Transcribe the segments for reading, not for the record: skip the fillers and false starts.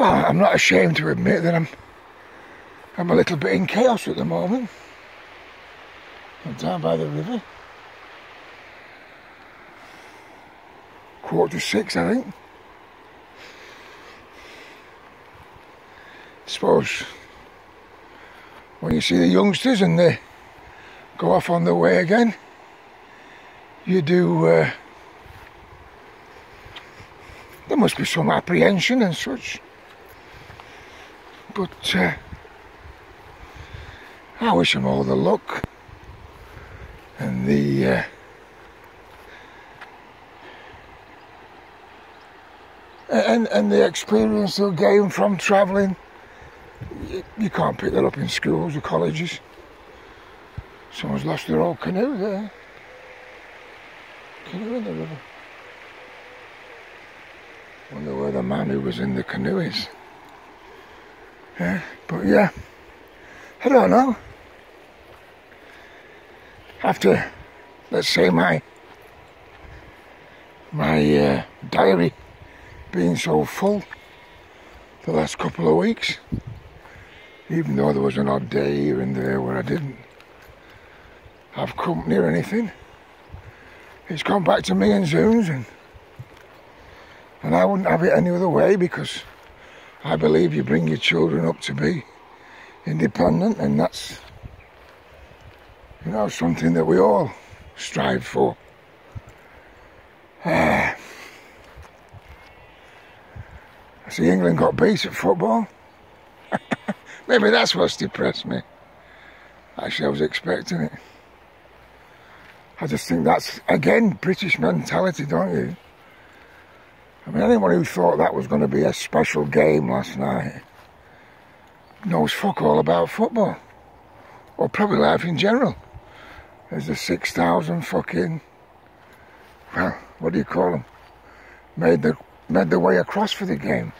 Well, I'm not ashamed to admit that I'm a little bit in chaos at the moment. I'm down by the river. 6:15, I think. Suppose when you see the youngsters and they go off on their way again, you do, there must be some apprehension and such. But I wish them all the luck and the and the experience they'll gain from travelling. You can't pick that up in schools or colleges. Someone's lost their old canoe there. Canoe in the river. Wonder where the man who was in the canoe is. Yeah, but yeah, I don't know. After, let's say, my diary being so full the last couple of weeks, even though there was an odd day here and there where I didn't have company or anything, it's gone back to me and Zunes, and I wouldn't have it any other way, because I believe you bring your children up to be independent, and that's, you know, something that we all strive for. I see England got beat at football. Maybe that's what's depressed me. Actually, I was expecting it. I just think that's, again, British mentality, don't you? I mean, anyone who thought that was going to be a special game last night knows fuck all about football. Or probably life in general. There's the 6,000 fucking, well, what do you call them? Made their way across for the game.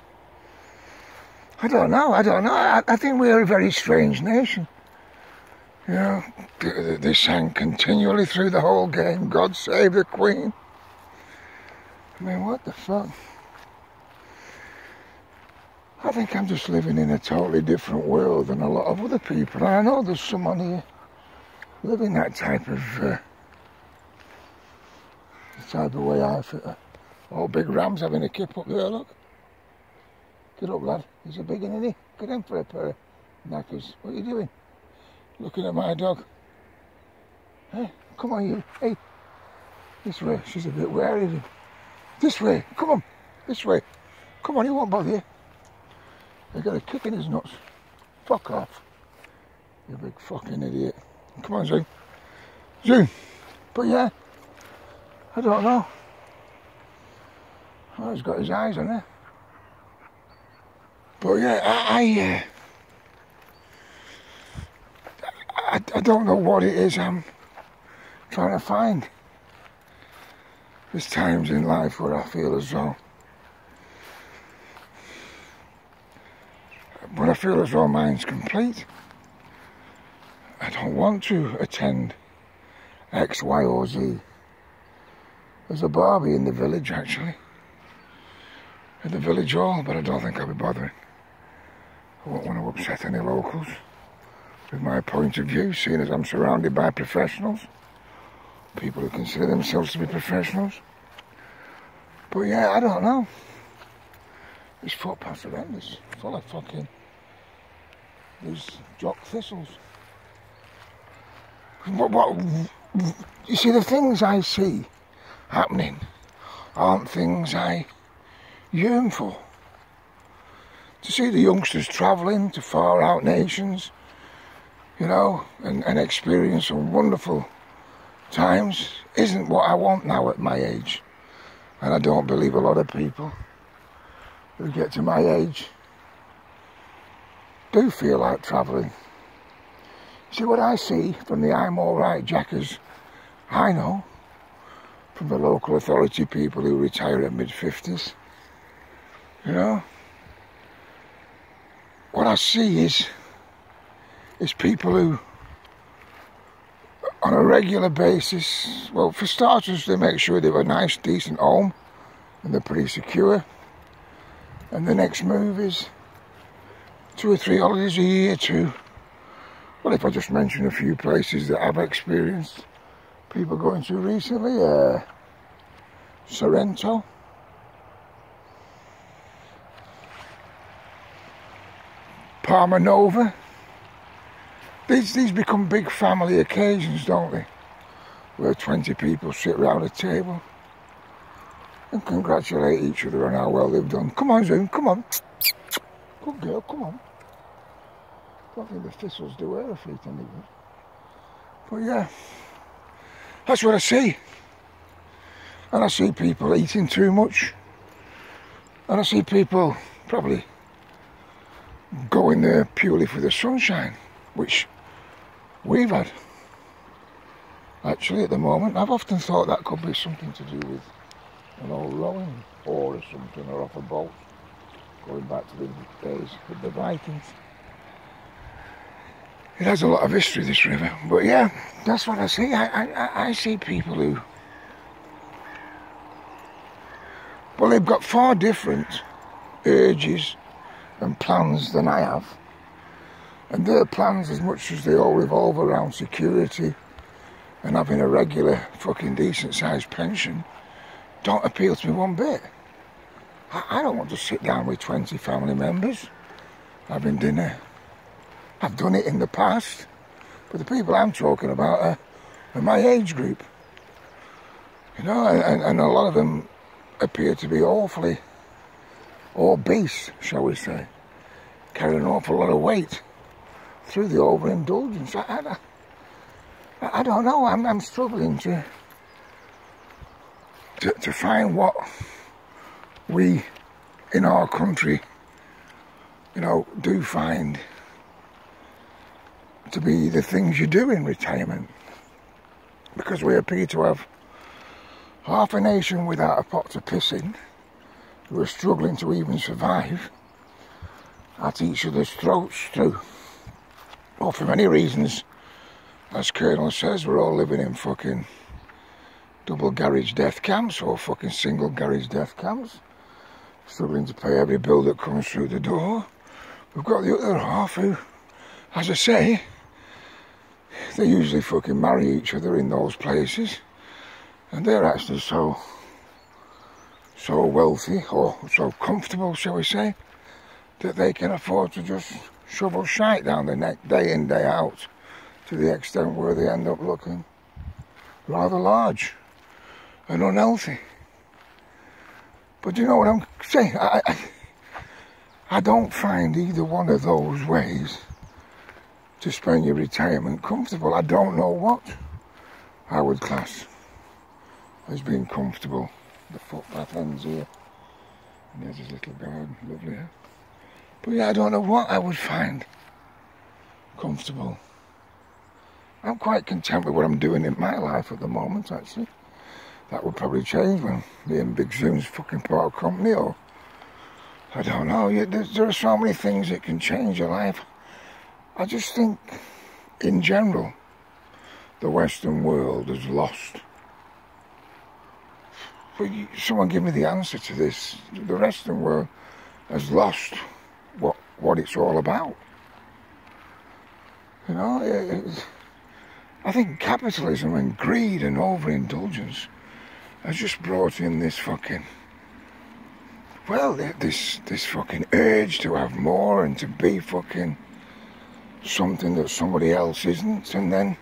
I don't know. I think we're a very strange nation. You know, they sang continually through the whole game, God Save the Queen. I mean, what the fuck? I think I'm just living in a totally different world than a lot of other people. And I know there's someone here living that type of way I feel. Oh, Big Ram's having a kip up there, look. Get up, lad. He's a big one, isn't he? Get in for a pair of knackers. What are you doing? Looking at my dog. Hey, come on, you. Hey. This way. She's a bit wary of him. This way. Come on. This way. Come on, he won't bother you. They got a kick in his nuts. Fuck off. You big fucking idiot. Come on, Zoom. Zoom. But yeah, I don't know. Oh, he's got his eyes on her. But yeah, I don't know what it is I'm trying to find. There's times in life where I feel as though, mine's complete. I don't want to attend X, Y or Z. There's a Barbie in the village, actually. At the village hall, but I don't think I'll be bothering. I won't want to upset any locals with my point of view, seeing as I'm surrounded by professionals. People who consider themselves to be professionals. But yeah, I don't know. This footpath's horrendous. Full of fucking these jock thistles. What, you see, the things I see happening aren't things I yearn for. To see the youngsters travelling to far out nations, you know, and experience some wonderful times isn't what I want now at my age. And I don't believe a lot of people who get to my age do feel like travelling. See, what I see from the I'm alright jackers I know, from the local authority people who retire at mid-50s, you know, what I see is people who, on a regular basis, well, for starters, they make sure they have a nice, decent home and they're pretty secure. And the next move is 2 or 3 holidays a year to, well, if I just mention a few places that I've experienced people going to recently, Sorrento, Palma Nova. These become big family occasions, don't they? Where 20 people sit round a table and congratulate each other on how well they've done. Come on, Zoom, come on. Good girl, come on. Don't think the thistles do her feet any good. But yeah, that's what I see. And I see people eating too much. And I see people probably going there purely for the sunshine, which we've had. Actually, at the moment, I've often thought that could be something to do with an old rowing oar or something, or off a boat, going back to the days with the Vikings. It has a lot of history, this river, but yeah, that's what I see. I see people who, well, they've got far different urges and plans than I have, and their plans, as much as they all revolve around security and having a regular fucking decent sized pension, don't appeal to me one bit. I don't want to sit down with 20 family members having dinner. I've done it in the past, but the people I'm talking about are my age group. You know, and a lot of them appear to be awfully obese, shall we say, carry an awful lot of weight through the overindulgence. I don't know. I'm struggling to find what we in our country, you know, do find to be the things you do in retirement, because we appear to have half a nation without a pot to piss in, who are struggling to even survive, at each other's throats through, well, for many reasons. As Colonel says, we're all living in fucking double garage death camps or fucking single garage death camps, struggling to pay every bill that comes through the door. We've got the other half who, as I say, they usually fucking marry each other in those places, and they're actually so wealthy, or so comfortable, shall we say, that they can afford to just shovel shite down their neck day in, day out, to the extent where they end up looking rather large and unhealthy. But you know what I'm saying? I don't find either one of those ways to spend your retirement comfortable. I don't know what I would class as being comfortable. The footpath ends here, and there's his little garden, lovely, huh? But yeah, I don't know what I would find comfortable. I'm quite content with what I'm doing in my life at the moment, actually. That would probably change when me and Big Zoom's fucking part of company, or I don't know. There are so many things that can change your life. I just think, in general, the Western world has lost. But someone give me the answer to this. The Western world has lost what it's all about. You know, I think capitalism and greed and overindulgence has just brought in this fucking, well, this fucking urge to have more and to be fucking something that somebody else isn't, and then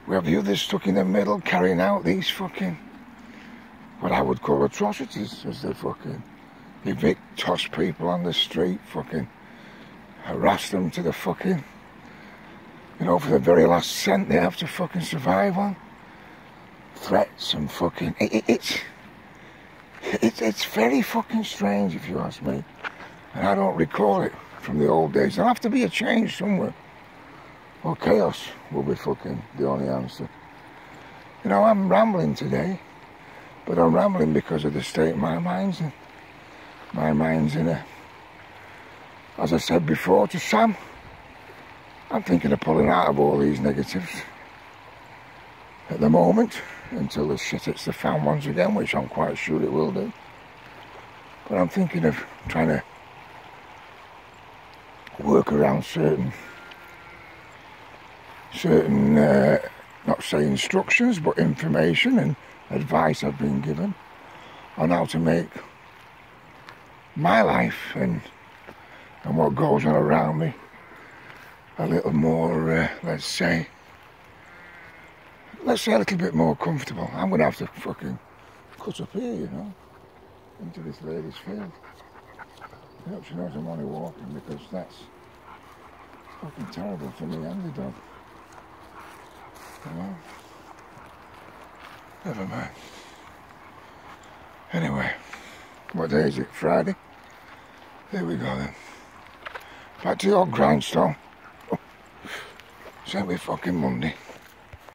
we have the others stuck in the middle carrying out these fucking, what I would call atrocities, as they fucking evict, toss people on the street, fucking harass them to the fucking, you know, for the very last cent they have to fucking survive on. Threats and fucking, it's very fucking strange, if you ask me, and I don't recall it from the old days. There'll have to be a change somewhere, or chaos will be fucking the only answer. You know, I'm rambling today, but I'm rambling because of the state my mind's in. My mind's in a, as I said before to Sam, I'm thinking of pulling out of all these negatives at the moment, until the shit hits the fan once again, which I'm quite sure it will do. But I'm thinking of trying to work around certain not say instructions, but information and advice I've been given on how to make my life and what goes on around me a little more, let's say a little bit more comfortable. I'm going to have to fucking cut up here, you know, into this lady's field. I hope she knows I'm only walking, because that's fucking terrible for me and the dog. You know? Never mind. Anyway, what day is it? Friday? There we go then. Back to your grindstone. It's every fucking Monday.